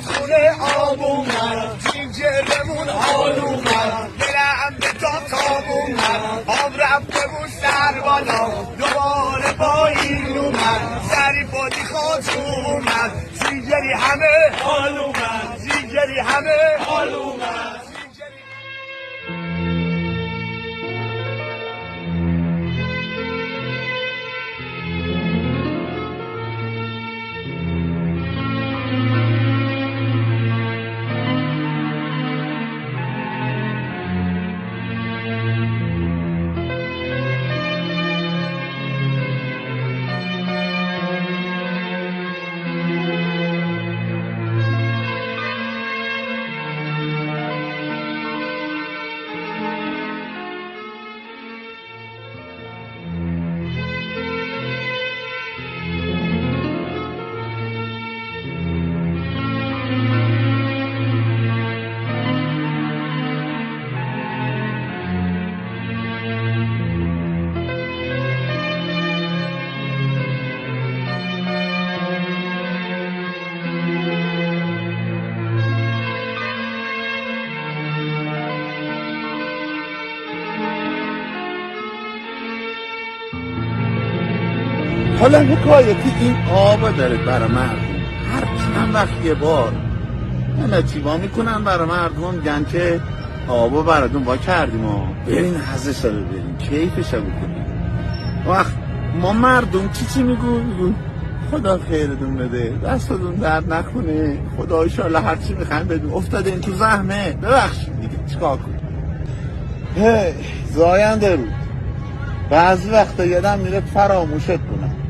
خونه آب اومد جینجرمون حال اومد دلم به تاب اومد آب رفته بود سر بالا دوباره پایین اومد سری پادی خاتون اومد جینجری همه حال اومد جینجری همه حال اومد. حالا حکایتی این آب داره برای مردم هر چند وقت یه بار نتیبا میکنن برای مردم میگن که آبا براتون با کردیم و برین حزش رو ببرین کیفش رو بکنیم. وقت ما مردم چی میگون خدا خیرتون بده دستتون درد نکنه خدا ایشالله هرچی میخوایم بدون افتاده این تو زحمه ببخشید دیگه چیکار کنیم. زاینده رو بعضی وقتا یادم میره فراموشت کنم